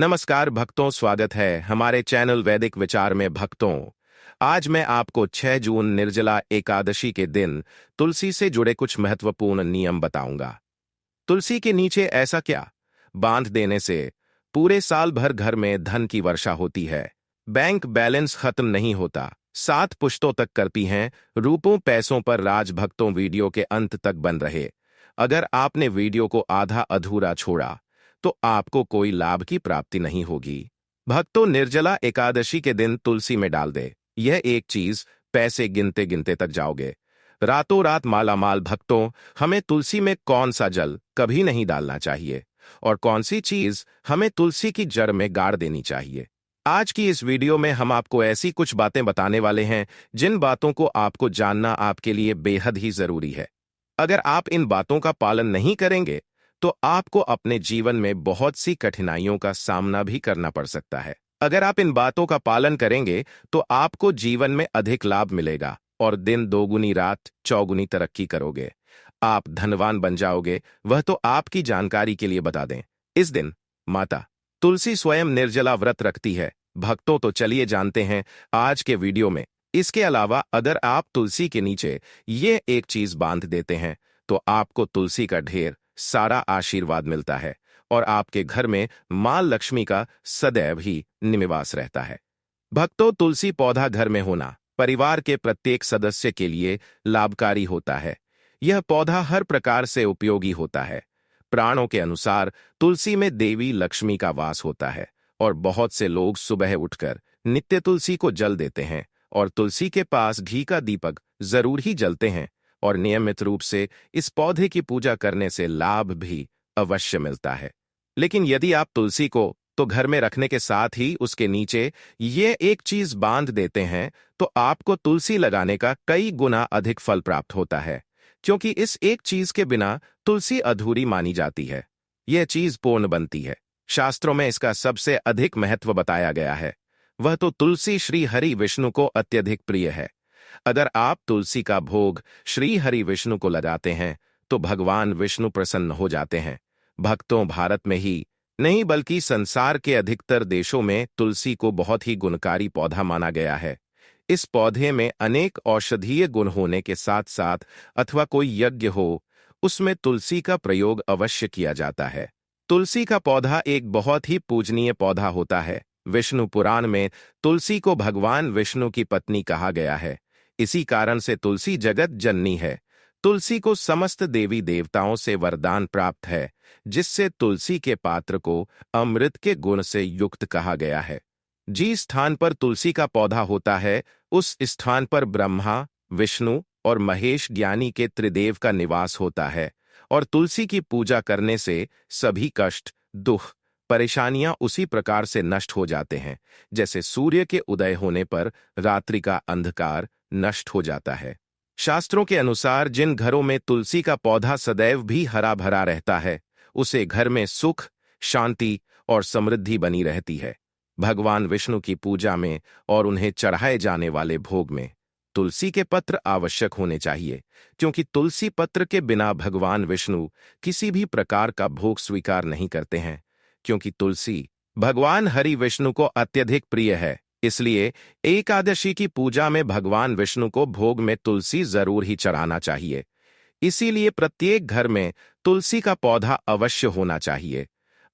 नमस्कार भक्तों, स्वागत है हमारे चैनल वैदिक विचार में। भक्तों, आज मैं आपको 6 जून निर्जला एकादशी के दिन तुलसी से जुड़े कुछ महत्वपूर्ण नियम बताऊंगा। तुलसी के नीचे ऐसा क्या बांध देने से पूरे साल भर घर में धन की वर्षा होती है, बैंक बैलेंस खत्म नहीं होता, 7 पुश्तों तक करती हैं रूपों पैसों पर राज। भक्तों, वीडियो के अंत तक बन रहे। अगर आपने वीडियो को आधा अधूरा छोड़ा तो आपको कोई लाभ की प्राप्ति नहीं होगी। भक्तों, निर्जला एकादशी के दिन तुलसी में डाल दे यह एक चीज, पैसे गिनते गिनते तक जाओगे, रातों रात मालामाल। भक्तों, हमें तुलसी में कौन सा जल कभी नहीं डालना चाहिए और कौन सी चीज हमें तुलसी की जड़ में गाड़ देनी चाहिए। आज की इस वीडियो में हम आपको ऐसी कुछ बातें बताने वाले हैं जिन बातों को आपको जानना आपके लिए बेहद ही जरूरी है। अगर आप इन बातों का पालन नहीं करेंगे तो आपको अपने जीवन में बहुत सी कठिनाइयों का सामना भी करना पड़ सकता है। अगर आप इन बातों का पालन करेंगे तो आपको जीवन में अधिक लाभ मिलेगा और दिन दोगुनी रात चौगुनी तरक्की करोगे। आप धनवान बन जाओगे। वह तो आपकी जानकारी के लिए बता दें, इस दिन माता तुलसी स्वयं निर्जला व्रत रखती है। भक्तों, तो चलिए जानते हैं आज के वीडियो में। इसके अलावा अगर आप तुलसी के नीचे ये एक चीज बांध देते हैं तो आपको तुलसी का ढेर सारा आशीर्वाद मिलता है और आपके घर में मां लक्ष्मी का सदैव ही निवास रहता है। भक्तों, तुलसी पौधा घर में होना परिवार के प्रत्येक सदस्य के लिए लाभकारी होता है। यह पौधा हर प्रकार से उपयोगी होता है। प्राणों के अनुसार तुलसी में देवी लक्ष्मी का वास होता है और बहुत से लोग सुबह उठकर नित्य तुलसी को जल देते हैं और तुलसी के पास घी का दीपक जरूर ही जलते हैं और नियमित रूप से इस पौधे की पूजा करने से लाभ भी अवश्य मिलता है। लेकिन यदि आप तुलसी को तो घर में रखने के साथ ही उसके नीचे ये एक चीज बांध देते हैं तो आपको तुलसी लगाने का कई गुना अधिक फल प्राप्त होता है, क्योंकि इस एक चीज के बिना तुलसी अधूरी मानी जाती है। यह चीज पूर्ण बनती है। शास्त्रों में इसका सबसे अधिक महत्व बताया गया है। वह तो तुलसी श्री हरि विष्णु को अत्यधिक प्रिय है। अगर आप तुलसी का भोग श्री हरि विष्णु को लगाते हैं तो भगवान विष्णु प्रसन्न हो जाते हैं। भक्तों, भारत में ही नहीं बल्कि संसार के अधिकतर देशों में तुलसी को बहुत ही गुणकारी पौधा माना गया है। इस पौधे में अनेक औषधीय गुण होने के साथ साथ अथवा कोई यज्ञ हो उसमें तुलसी का प्रयोग अवश्य किया जाता है। तुलसी का पौधा एक बहुत ही पूजनीय पौधा होता है। विष्णु पुराण में तुलसी को भगवान विष्णु की पत्नी कहा गया है। इसी कारण से तुलसी जगत जननी है। तुलसी को समस्त देवी देवताओं से वरदान प्राप्त है, जिससे तुलसी के पात्र को अमृत के गुण से युक्त कहा गया है। जिस स्थान पर तुलसी का पौधा होता है उस स्थान पर ब्रह्मा, विष्णु और महेश ज्ञानी के त्रिदेव का निवास होता है और तुलसी की पूजा करने से सभी कष्ट, दुख, परेशानियां उसी प्रकार से नष्ट हो जाते हैं जैसे सूर्य के उदय होने पर रात्रि का अंधकार नष्ट हो जाता है। शास्त्रों के अनुसार जिन घरों में तुलसी का पौधा सदैव भी हरा भरा रहता है उसे घर में सुख, शांति और समृद्धि बनी रहती है। भगवान विष्णु की पूजा में और उन्हें चढ़ाए जाने वाले भोग में तुलसी के पत्र आवश्यक होने चाहिए, क्योंकि तुलसी पत्र के बिना भगवान विष्णु किसी भी प्रकार का भोग स्वीकार नहीं करते हैं। क्योंकि तुलसी भगवान हरि विष्णु को अत्यधिक प्रिय है, इसलिए एकादशी की पूजा में भगवान विष्णु को भोग में तुलसी जरूर ही चढ़ाना चाहिए। इसीलिए प्रत्येक घर में तुलसी का पौधा अवश्य होना चाहिए।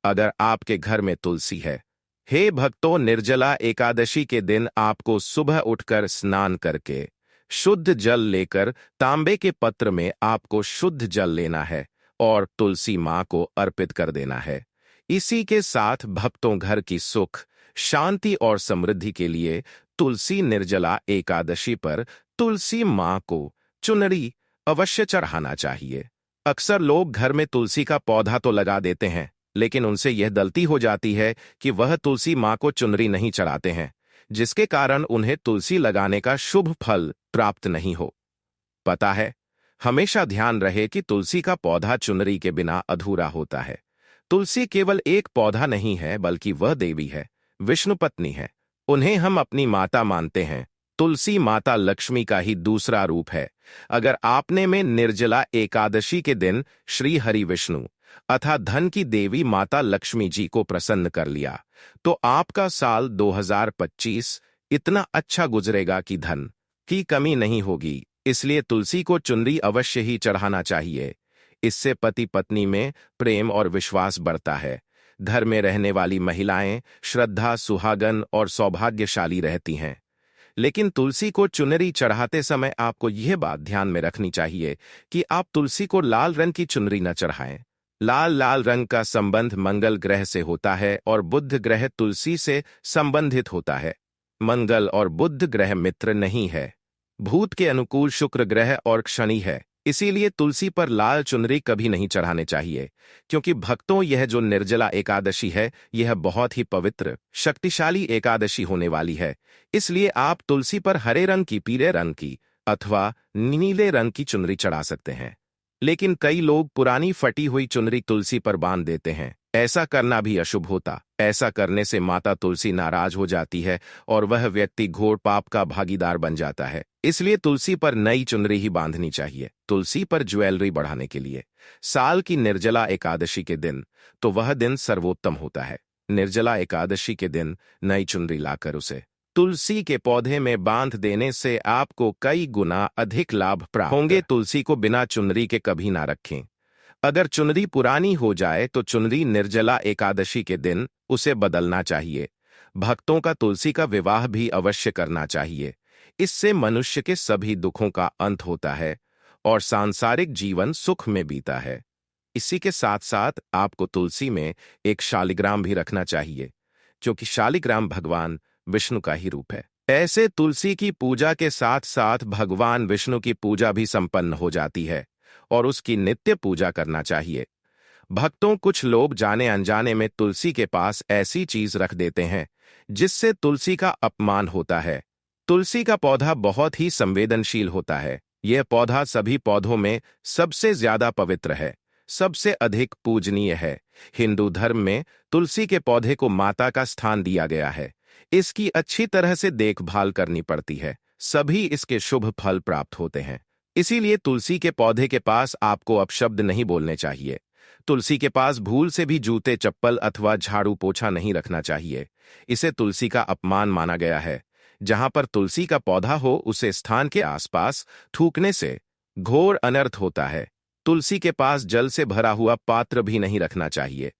अगर आपके घर में तुलसी है, हे भक्तों, निर्जला एकादशी के दिन आपको सुबह उठकर स्नान करके शुद्ध जल लेकर तांबे के पत्र में आपको शुद्ध जल लेना है और तुलसी मां को अर्पित कर देना है। इसी के साथ भक्तों, घर की सुख, शांति और समृद्धि के लिए तुलसी निर्जला एकादशी पर तुलसी मां को चुनरी अवश्य चढ़ाना चाहिए। अक्सर लोग घर में तुलसी का पौधा तो लगा देते हैं, लेकिन उनसे यह गलती हो जाती है कि वह तुलसी मां को चुनरी नहीं चढ़ाते हैं, जिसके कारण उन्हें तुलसी लगाने का शुभ फल प्राप्त नहीं हो पता है। हमेशा ध्यान रहे कि तुलसी का पौधा चुनरी के बिना अधूरा होता है। तुलसी केवल एक पौधा नहीं है बल्कि वह देवी है, विष्णु पत्नी है। उन्हें हम अपनी माता मानते हैं। तुलसी माता लक्ष्मी का ही दूसरा रूप है। अगर आपने में निर्जला एकादशी के दिन श्री हरि विष्णु अतः धन की देवी माता लक्ष्मी जी को प्रसन्न कर लिया, तो आपका साल 2025 इतना अच्छा गुजरेगा कि धन की कमी नहीं होगी। इसलिए तुलसी को चुनरी अवश्य ही चढ़ाना चाहिए। इससे पति पत्नी में प्रेम और विश्वास बढ़ता है। घर में रहने वाली महिलाएं श्रद्धा, सुहागन और सौभाग्यशाली रहती हैं। लेकिन तुलसी को चुनरी चढ़ाते समय आपको यह बात ध्यान में रखनी चाहिए कि आप तुलसी को लाल रंग की चुनरी न चढ़ाएं। लाल रंग का संबंध मंगल ग्रह से होता है और बुध ग्रह तुलसी से संबंधित होता है। मंगल और बुध ग्रह मित्र नहीं है। भूत के अनुकूल शुक्र ग्रह और शनि है। इसीलिए तुलसी पर लाल चुनरी कभी नहीं चढ़ाने चाहिए, क्योंकि भक्तों यह जो निर्जला एकादशी है यह बहुत ही पवित्र शक्तिशाली एकादशी होने वाली है। इसलिए आप तुलसी पर हरे रंग की, पीले रंग की अथवा नीले रंग की चुनरी चढ़ा सकते हैं। लेकिन कई लोग पुरानी फटी हुई चुनरी तुलसी पर बांध देते हैं। ऐसा करना भी अशुभ होता। ऐसा करने से माता तुलसी नाराज हो जाती है और वह व्यक्ति घोर पाप का भागीदार बन जाता है। इसलिए तुलसी पर नई चुनरी ही बांधनी चाहिए। तुलसी पर ज्वेलरी बढ़ाने के लिए साल की निर्जला एकादशी के दिन तो वह दिन सर्वोत्तम होता है। निर्जला एकादशी के दिन नई चुनरी लाकर उसे तुलसी के पौधे में बांध देने से आपको कई गुना अधिक लाभ प्राप्त होंगे। तुलसी को बिना चुनरी के कभी ना रखें। अगर चुनरी पुरानी हो जाए तो चुनरी निर्जला एकादशी के दिन उसे बदलना चाहिए। भक्तों का तुलसी का विवाह भी अवश्य करना चाहिए। इससे मनुष्य के सभी दुखों का अंत होता है और सांसारिक जीवन सुख में बीता है। इसी के साथ साथ आपको तुलसी में एक शालिग्राम भी रखना चाहिए, क्योंकि शालिग्राम भगवान विष्णु का ही रूप है। ऐसे तुलसी की पूजा के साथ साथ भगवान विष्णु की पूजा भी संपन्न हो जाती है और उसकी नित्य पूजा करना चाहिए। भक्तों, कुछ लोग जाने अनजाने में तुलसी के पास ऐसी चीज रख देते हैं जिससे तुलसी का अपमान होता है। तुलसी का पौधा बहुत ही संवेदनशील होता है। यह पौधा सभी पौधों में सबसे ज्यादा पवित्र है, सबसे अधिक पूजनीय है। हिंदू धर्म में तुलसी के पौधे को माता का स्थान दिया गया है। इसकी अच्छी तरह से देखभाल करनी पड़ती है, सभी इसके शुभ फल प्राप्त होते हैं। इसीलिए तुलसी के पौधे के पास आपको अपशब्द नहीं बोलने चाहिए। तुलसी के पास भूल से भी जूते, चप्पल अथवा झाड़ू पोछा नहीं रखना चाहिए। इसे तुलसी का अपमान माना गया है। जहां पर तुलसी का पौधा हो उसे स्थान के आसपास थूकने से घोर अनर्थ होता है। तुलसी के पास जल से भरा हुआ पात्र भी नहीं रखना चाहिए।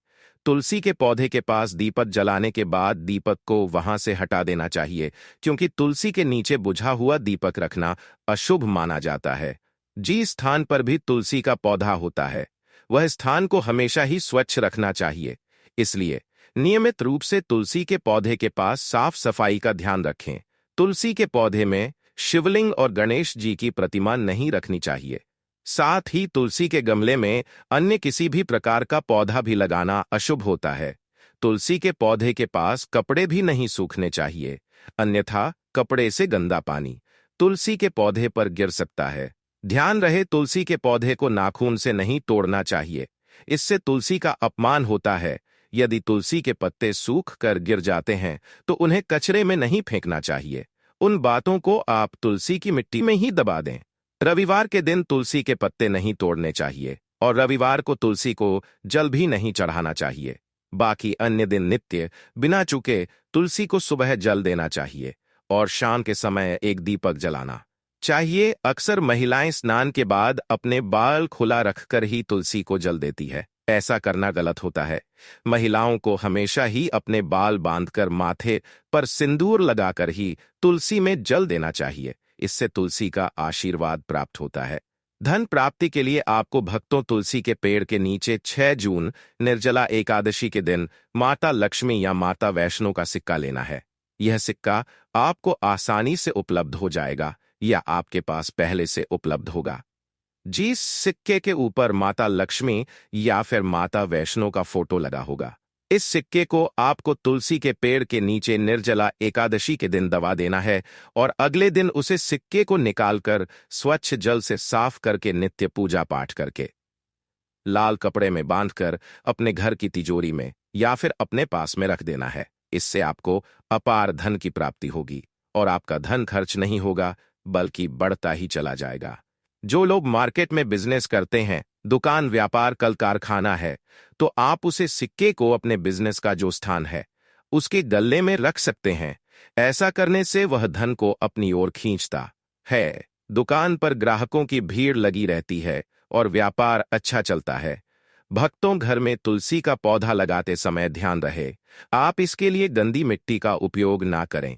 तुलसी के पौधे के पास दीपक जलाने के बाद दीपक को वहां से हटा देना चाहिए, क्योंकि तुलसी के नीचे बुझा हुआ दीपक रखना अशुभ माना जाता है। जिस स्थान पर भी तुलसी का पौधा होता है वह स्थान को हमेशा ही स्वच्छ रखना चाहिए। इसलिए नियमित रूप से तुलसी के पौधे के पास साफ सफाई का ध्यान रखें। तुलसी के पौधे में शिवलिंग और गणेश जी की प्रतिमा नहीं रखनी चाहिए। साथ ही तुलसी के गमले में अन्य किसी भी प्रकार का पौधा भी लगाना अशुभ होता है। तुलसी के पौधे के पास कपड़े भी नहीं सूखने चाहिए, अन्यथा कपड़े से गंदा पानी तुलसी के पौधे पर गिर सकता है। ध्यान रहे, तुलसी के पौधे को नाखून से नहीं तोड़ना चाहिए, इससे तुलसी का अपमान होता है। यदि तुलसी के पत्ते सूख कर गिर जाते हैं तो उन्हें कचरे में नहीं फेंकना चाहिए। उन बातों को आप तुलसी की मिट्टी में ही दबा दें। रविवार के दिन तुलसी के पत्ते नहीं तोड़ने चाहिए और रविवार को तुलसी को जल भी नहीं चढ़ाना चाहिए। बाकी अन्य दिन नित्य बिना चूके तुलसी को सुबह जल देना चाहिए और शाम के समय एक दीपक जलाना चाहिए। अक्सर महिलाएं स्नान के बाद अपने बाल खुला रखकर ही तुलसी को जल देती है। ऐसा करना गलत होता है। महिलाओं को हमेशा ही अपने बाल बांधकर माथे पर सिंदूर लगाकर ही तुलसी में जल देना चाहिए। इससे तुलसी का आशीर्वाद प्राप्त होता है। धन प्राप्ति के लिए आपको भक्तों तुलसी के पेड़ के नीचे 6 जून निर्जला एकादशी के दिन माता लक्ष्मी या माता वैष्णो का सिक्का लेना है। यह सिक्का आपको आसानी से उपलब्ध हो जाएगा या आपके पास पहले से उपलब्ध होगा। जिस सिक्के के ऊपर माता लक्ष्मी या फिर माता वैष्णो का फोटो लगा होगा, इस सिक्के को आपको तुलसी के पेड़ के नीचे निर्जला एकादशी के दिन दबा देना है और अगले दिन उसे सिक्के को निकालकर स्वच्छ जल से साफ करके नित्य पूजा पाठ करके लाल कपड़े में बांधकर अपने घर की तिजोरी में या फिर अपने पास में रख देना है। इससे आपको अपार धन की प्राप्ति होगी और आपका धन खर्च नहीं होगा बल्कि बढ़ता ही चला जाएगा। जो लोग मार्केट में बिजनेस करते हैं, दुकान, व्यापार, कल कारखाना है तो आप उसे सिक्के को अपने बिजनेस का जो स्थान है उसके गल्ले में रख सकते हैं। ऐसा करने से वह धन को अपनी ओर खींचता है। दुकान पर ग्राहकों की भीड़ लगी रहती है और व्यापार अच्छा चलता है। भक्तों, घर में तुलसी का पौधा लगाते समय ध्यान रहे, आप इसके लिए गंदी मिट्टी का उपयोग ना करें।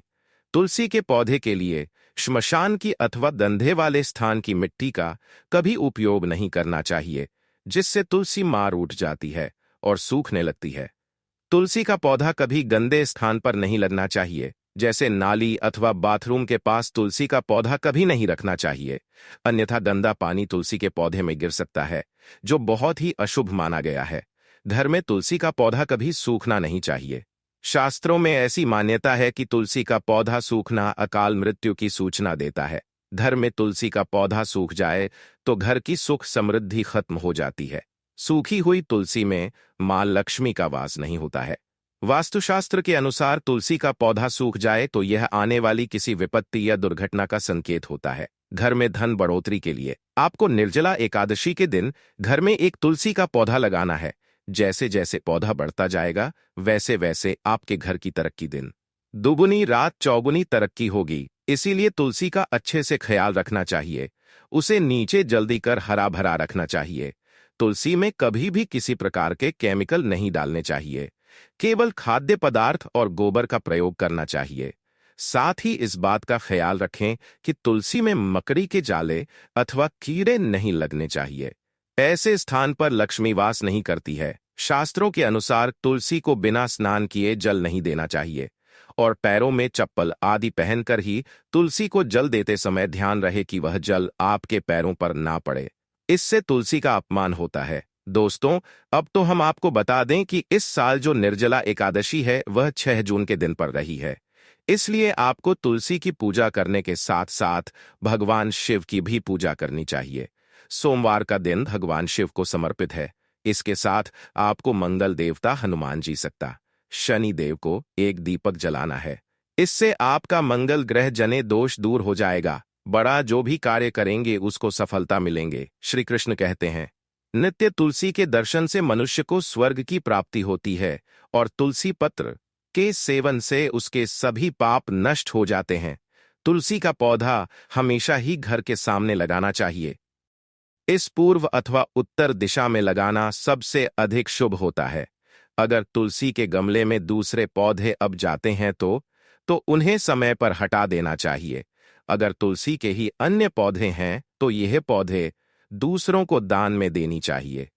तुलसी के पौधे के लिए श्मशान की अथवा धंधे वाले स्थान की मिट्टी का कभी उपयोग नहीं करना चाहिए, जिससे तुलसी मार उठ जाती है और सूखने लगती है। तुलसी का पौधा कभी गंदे स्थान पर नहीं लगना चाहिए, जैसे नाली अथवा बाथरूम के पास तुलसी का पौधा कभी नहीं रखना चाहिए, अन्यथा गंदा पानी तुलसी के पौधे में गिर सकता है, जो बहुत ही अशुभ माना गया है। घर में तुलसी का पौधा कभी सूखना नहीं चाहिए। शास्त्रों में ऐसी मान्यता है कि तुलसी का पौधा सूखना अकाल मृत्यु की सूचना देता है। घर में तुलसी का पौधा सूख जाए तो घर की सुख समृद्धि खत्म हो जाती है। सूखी हुई तुलसी में मां लक्ष्मी का वास नहीं होता है। वास्तुशास्त्र के अनुसार तुलसी का पौधा सूख जाए तो यह आने वाली किसी विपत्ति या दुर्घटना का संकेत होता है। घर में धन बढ़ोतरी के लिए आपको निर्जला एकादशी के दिन घर में एक तुलसी का पौधा लगाना है। जैसे जैसे पौधा बढ़ता जाएगा वैसे वैसे आपके घर की तरक्की दिन दुगुनी रात चौगुनी तरक्की होगी। इसीलिए तुलसी का अच्छे से ख्याल रखना चाहिए। उसे नीचे जल्दी कर हरा भरा रखना चाहिए। तुलसी में कभी भी किसी प्रकार के केमिकल नहीं डालने चाहिए। केवल खाद्य पदार्थ और गोबर का प्रयोग करना चाहिए। साथ ही इस बात का ख्याल रखें कि तुलसी में मकड़ी के जाले अथवा कीड़े नहीं लगने चाहिए। ऐसे स्थान पर लक्ष्मी वास नहीं करती है। शास्त्रों के अनुसार तुलसी को बिना स्नान किए जल नहीं देना चाहिए और पैरों में चप्पल आदि पहनकर ही तुलसी को जल देते समय ध्यान रहे कि वह जल आपके पैरों पर ना पड़े। इससे तुलसी का अपमान होता है। दोस्तों, अब तो हम आपको बता दें कि इस साल जो निर्जला एकादशी है वह 6 जून के दिन पर रही है। इसलिए आपको तुलसी की पूजा करने के साथ साथ भगवान शिव की भी पूजा करनी चाहिए। सोमवार का दिन भगवान शिव को समर्पित है। इसके साथ आपको मंगल देवता हनुमान जी सत्ता शनि देव को एक दीपक जलाना है। इससे आपका मंगल ग्रह जने दोष दूर हो जाएगा। बड़ा जो भी कार्य करेंगे उसको सफलता मिलेंगे। श्री कृष्ण कहते हैं, नित्य तुलसी के दर्शन से मनुष्य को स्वर्ग की प्राप्ति होती है और तुलसी पत्र के सेवन से उसके सभी पाप नष्ट हो जाते हैं। तुलसी का पौधा हमेशा ही घर के सामने लगाना चाहिए। इस पूर्व अथवा उत्तर दिशा में लगाना सबसे अधिक शुभ होता है। अगर तुलसी के गमले में दूसरे पौधे अब जाते हैं तो उन्हें समय पर हटा देना चाहिए। अगर तुलसी के ही अन्य पौधे हैं तो यह पौधे दूसरों को दान में देनी चाहिए।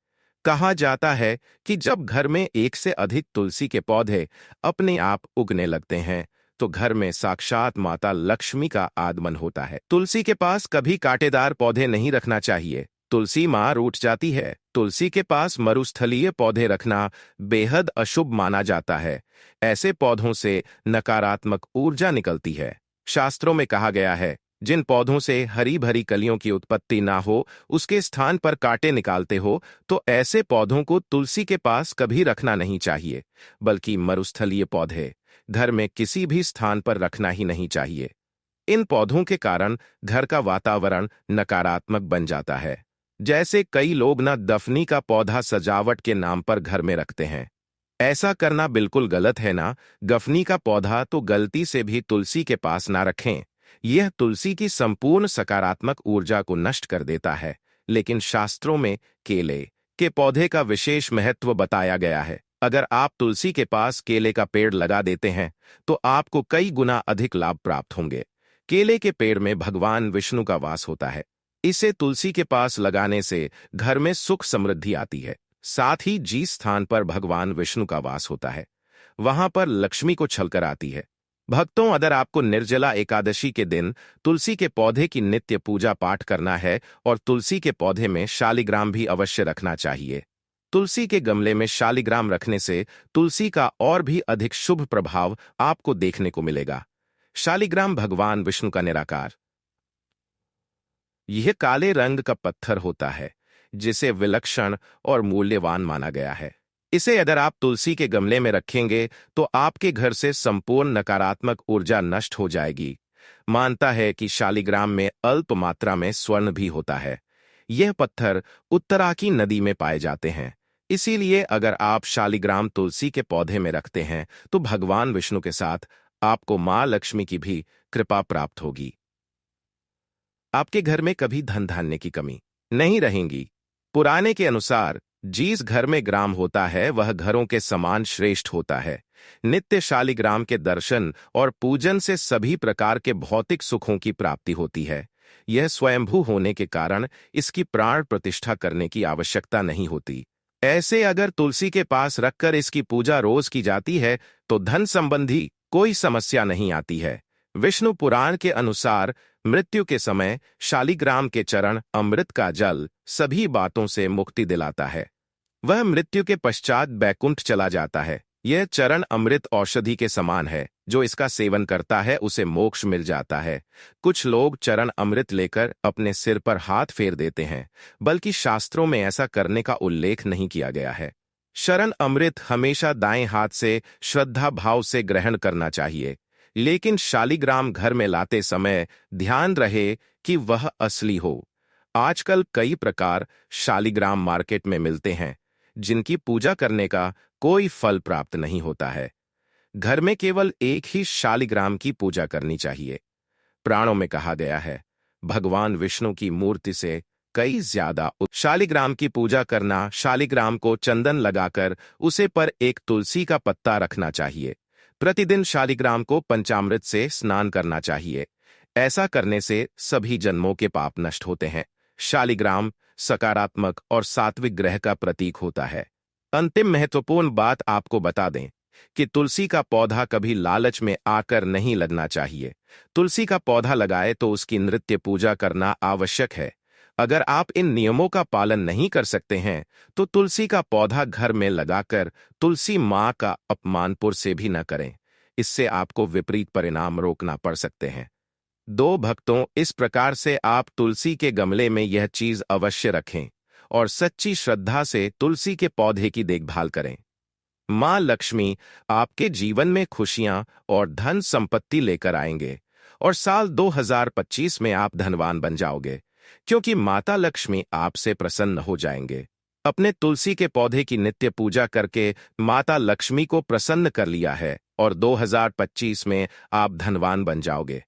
कहा जाता है कि जब घर में एक से अधिक तुलसी के पौधे अपने आप उगने लगते हैं तो घर में साक्षात माता लक्ष्मी का आगमन होता है। तुलसी के पास कभी कांटेदार पौधे नहीं रखना चाहिए। तुलसी मां रूठ जाती है। तुलसी के पास मरुस्थलीय पौधे रखना बेहद अशुभ माना जाता है। ऐसे पौधों से नकारात्मक ऊर्जा निकलती है। शास्त्रों में कहा गया है, जिन पौधों से हरी भरी कलियों की उत्पत्ति ना हो उसके स्थान पर कांटे निकालते हो तो ऐसे पौधों को तुलसी के पास कभी रखना नहीं चाहिए, बल्कि मरुस्थलीय पौधे घर में किसी भी स्थान पर रखना ही नहीं चाहिए। इन पौधों के कारण घर का वातावरण नकारात्मक बन जाता है। जैसे कई लोग ना दफनी का पौधा सजावट के नाम पर घर में रखते हैं। ऐसा करना बिल्कुल गलत है ना। गफनी का पौधा तो गलती से भी तुलसी के पास ना रखें। यह तुलसी की संपूर्ण सकारात्मक ऊर्जा को नष्ट कर देता है। लेकिन शास्त्रों में केले के पौधे का विशेष महत्व बताया गया है। अगर आप तुलसी के पास केले का पेड़ लगा देते हैं तो आपको कई गुना अधिक लाभ प्राप्त होंगे। केले के पेड़ में भगवान विष्णु का वास होता है। इसे तुलसी के पास लगाने से घर में सुख समृद्धि आती है। साथ ही जिस स्थान पर भगवान विष्णु का वास होता है वहां पर लक्ष्मी को छलकर आती है। भक्तों, अगर आपको निर्जला एकादशी के दिन तुलसी के पौधे की नित्य पूजा पाठ करना है और तुलसी के पौधे में शालिग्राम भी अवश्य रखना चाहिए। तुलसी के गमले में शालिग्राम रखने से तुलसी का और भी अधिक शुभ प्रभाव आपको देखने को मिलेगा। शालिग्राम भगवान विष्णु का निराकार यह काले रंग का पत्थर होता है जिसे विलक्षण और मूल्यवान माना गया है। इसे अगर आप तुलसी के गमले में रखेंगे तो आपके घर से संपूर्ण नकारात्मक ऊर्जा नष्ट हो जाएगी। मानता है कि शालिग्राम में अल्प मात्रा में स्वर्ण भी होता है। यह पत्थर उत्तराखी नदी में पाए जाते हैं। इसीलिए अगर आप शालिग्राम तुलसी के पौधे में रखते हैं तो भगवान विष्णु के साथ आपको मां लक्ष्मी की भी कृपा प्राप्त होगी। आपके घर में कभी धन धान्य की कमी नहीं रहेगी। पुराने के अनुसार जिस घर में ग्राम होता है वह घरों के समान श्रेष्ठ होता है। नित्य शालिग्राम के दर्शन और पूजन से सभी प्रकार के भौतिक सुखों की प्राप्ति होती है। यह स्वयंभू होने के कारण इसकी प्राण प्रतिष्ठा करने की आवश्यकता नहीं होती। ऐसे अगर तुलसी के पास रखकर इसकी पूजा रोज की जाती है तो धन संबंधी कोई समस्या नहीं आती है। विष्णु पुराण के अनुसार मृत्यु के समय शालिग्राम के चरण अमृत का जल सभी बातों से मुक्ति दिलाता है। वह मृत्यु के पश्चात बैकुंठ चला जाता है। यह चरण अमृत औषधि के समान है। जो इसका सेवन करता है उसे मोक्ष मिल जाता है। कुछ लोग चरण अमृत लेकर अपने सिर पर हाथ फेर देते हैं, बल्कि शास्त्रों में ऐसा करने का उल्लेख नहीं किया गया है। शरण अमृत हमेशा दाएं हाथ से श्रद्धा भाव से ग्रहण करना चाहिए, लेकिन शालिग्राम घर में लाते समय ध्यान रहे कि वह असली हो। आजकल कई प्रकार शालिग्राम मार्केट में मिलते हैं जिनकी पूजा करने का कोई फल प्राप्त नहीं होता है। घर में केवल एक ही शालिग्राम की पूजा करनी चाहिए। पुराणों में कहा गया है भगवान विष्णु की मूर्ति से कई ज्यादा शालिग्राम की पूजा करना। शालिग्राम को चंदन लगाकर उसे पर एक तुलसी का पत्ता रखना चाहिए। प्रतिदिन शालिग्राम को पंचामृत से स्नान करना चाहिए। ऐसा करने से सभी जन्मों के पाप नष्ट होते हैं। शालिग्राम सकारात्मक और सात्विक ग्रह का प्रतीक होता है। अंतिम महत्वपूर्ण बात आपको बता दें कि तुलसी का पौधा कभी लालच में आकर नहीं लगना चाहिए। तुलसी का पौधा लगाए तो उसकी नित्य पूजा करना आवश्यक है। अगर आप इन नियमों का पालन नहीं कर सकते हैं तो तुलसी का पौधा घर में लगाकर तुलसी मां का अपमानपुर से भी न करें। इससे आपको विपरीत परिणाम रोकना पड़ सकते हैं। दो भक्तों, इस प्रकार से आप तुलसी के गमले में यह चीज अवश्य रखें और सच्ची श्रद्धा से तुलसी के पौधे की देखभाल करें। मां लक्ष्मी आपके जीवन में खुशियां और धन संपत्ति लेकर आएंगे और साल 2025 में आप धनवान बन जाओगे, क्योंकि माता लक्ष्मी आपसे प्रसन्न हो जाएंगे। अपने तुलसी के पौधे की नित्य पूजा करके माता लक्ष्मी को प्रसन्न कर लिया है और 2025 में आप धनवान बन जाओगे।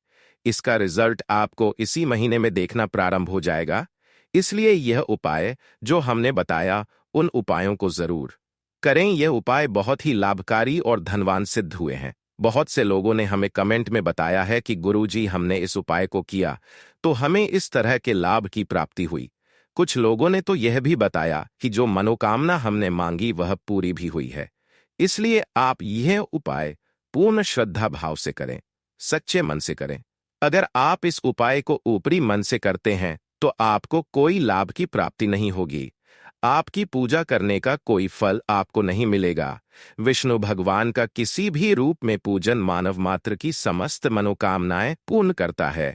इसका रिजल्ट आपको इसी महीने में देखना प्रारंभ हो जाएगा। इसलिए यह उपाय जो हमने बताया उन उपायों को जरूर करें। यह उपाय बहुत ही लाभकारी और धनवान सिद्ध हुए हैं। बहुत से लोगों ने हमें कमेंट में बताया है कि गुरुजी, हमने इस उपाय को किया तो हमें इस तरह के लाभ की प्राप्ति हुई। कुछ लोगों ने तो यह भी बताया कि जो मनोकामना हमने मांगी वह पूरी भी हुई है। इसलिए आप यह उपाय पूर्ण श्रद्धा भाव से करें, सच्चे मन से करें। अगर आप इस उपाय को ऊपरी मन से करते हैं तो आपको कोई लाभ की प्राप्ति नहीं होगी। आपकी पूजा करने का कोई फल आपको नहीं मिलेगा। विष्णु भगवान का किसी भी रूप में पूजन मानव मात्र की समस्त मनोकामनाएं पूर्ण करता है।